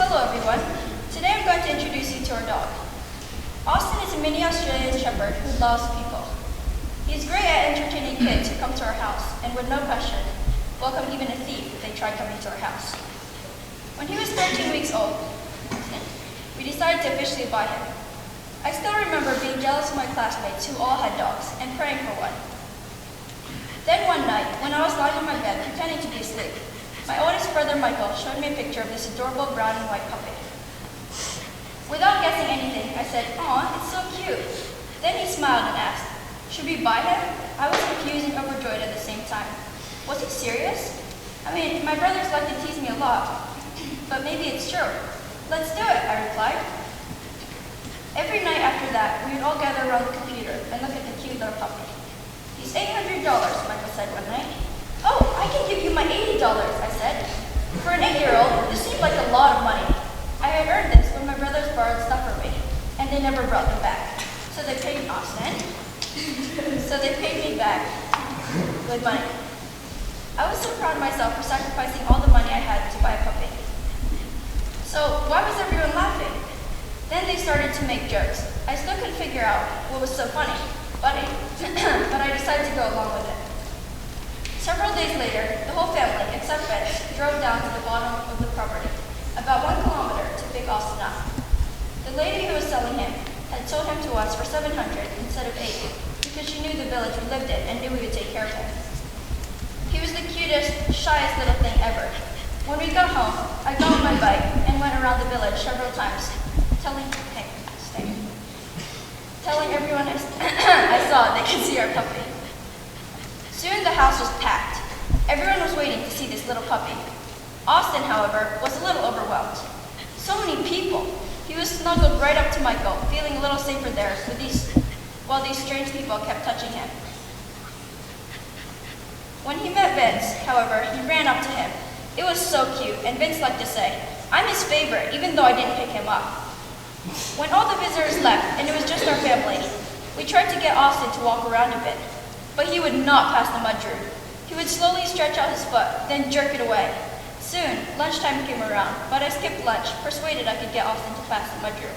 Hello everyone. Today I'm going to introduce you to our dog. Austin is a mini Australian Shepherd who loves people. He's great at entertaining kids who come to our house and would no question welcome even a thief if they tried coming to our house. When he was 13 weeks old, we decided to officially buy him. I still remember being jealous of my classmates who all had dogs and praying for one. Then one night, when I was lying on my bed pretending to be asleep, my oldest brother Michael showed me a picture of this adorable brown and white puppy. Without guessing anything, I said, "Aw, it's so cute." Then he smiled and asked, "Should we buy him?" I was confused and overjoyed at the same time. Was he serious? I mean, my brothers like to tease me a lot, but maybe it's true. "Let's do it," I replied. Every night after that, we would all gather around the computer and look at the cute little puppy. "He's $800, Michael said one night. "Oh, I can give you my $80, I said. For an 8-year-old, this seemed like a lot of money. I had earned this when my brothers borrowed stuff from me, and they never brought them back. So they paid Austin. So they paid me back with money. I was so proud of myself for sacrificing all the money I had to buy a puppy. So why was everyone laughing? Then they started to make jokes. I still couldn't figure out what was so funny, but I decided to go along with it. Several days later, the whole family, except Vince, drove down to the bottom of the property, about 1 kilometer, to pick Austin up. The lady who was selling him had sold him to us for $700 instead of $8 because she knew the village we lived in and knew we would take care of him. He was the cutest, shyest little thing ever. When we got home, I got on my bike and went around the village several times, telling everyone I saw they could see our puppy. Soon the house was packed. Everyone was waiting to see this little puppy. Austin, however, was a little overwhelmed. So many people. He was snuggled right up to Michael, feeling a little safer there while these strange people kept touching him. When he met Vince, however, he ran up to him. It was so cute, and Vince liked to say, "I'm his favorite, even though I didn't pick him up." When all the visitors left and it was just our family, we tried to get Austin to walk around a bit. But he would not pass the mudroom. He would slowly stretch out his foot, then jerk it away. Soon, lunchtime came around, but I skipped lunch, persuaded I could get Austin to pass the mudroom.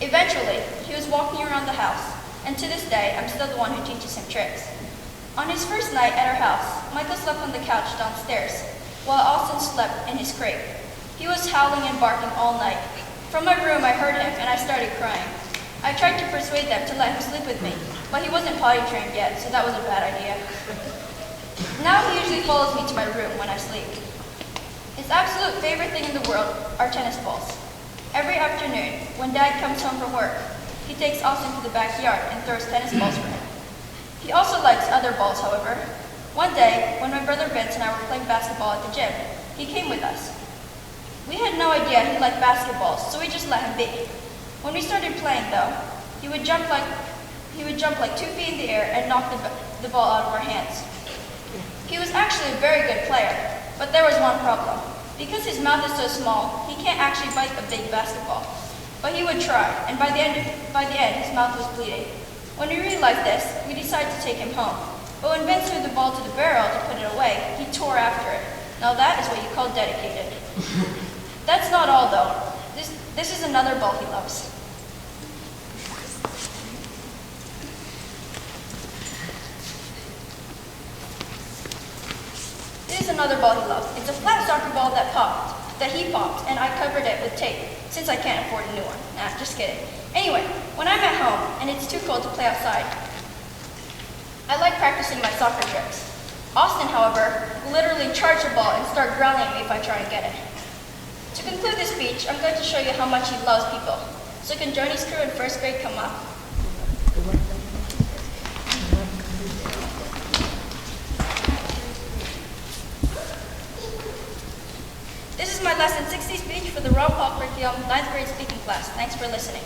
Eventually, he was walking around the house, and to this day, I'm still the one who teaches him tricks. On his first night at our house, Michael slept on the couch downstairs, while Austin slept in his crate. He was howling and barking all night. From my room, I heard him, and I started crying. I tried to persuade them to let him sleep with me, but he wasn't potty trained yet, so that was a bad idea. Now he usually follows me to my room when I sleep. His absolute favorite thing in the world are tennis balls. Every afternoon, when Dad comes home from work, he takes Austin to the backyard and throws tennis balls for him. He also likes other balls, however. One day, when my brother Vince and I were playing basketball at the gym, he came with us. We had no idea he liked basketballs, so we just let him be. When we started playing, though, he would jump like 2 feet in the air and knock the ball out of our hands. He was actually a very good player, but there was one problem. Because his mouth is so small, he can't actually bite a big basketball. But he would try, and by the end, his mouth was bleeding. When we realized this, we decided to take him home. But when Vince threw the ball to the barrel to put it away, he tore after it. Now that is what you call dedicated. That's not all, though. This is another ball he loves. This is another ball he loves. It's a flat soccer ball that he popped, and I covered it with tape, since I can't afford a new one. Nah, just kidding. Anyway, when I'm at home, and it's too cold to play outside, I like practicing my soccer tricks. Austin, however, will literally charge the ball and start growling at me if I try and get it. To conclude this speech, I'm going to show you how much he loves people. So can Joni's crew in first grade come up? This is my lesson 60 speech for the Royal Paul Curriculum 9th grade speaking class. Thanks for listening.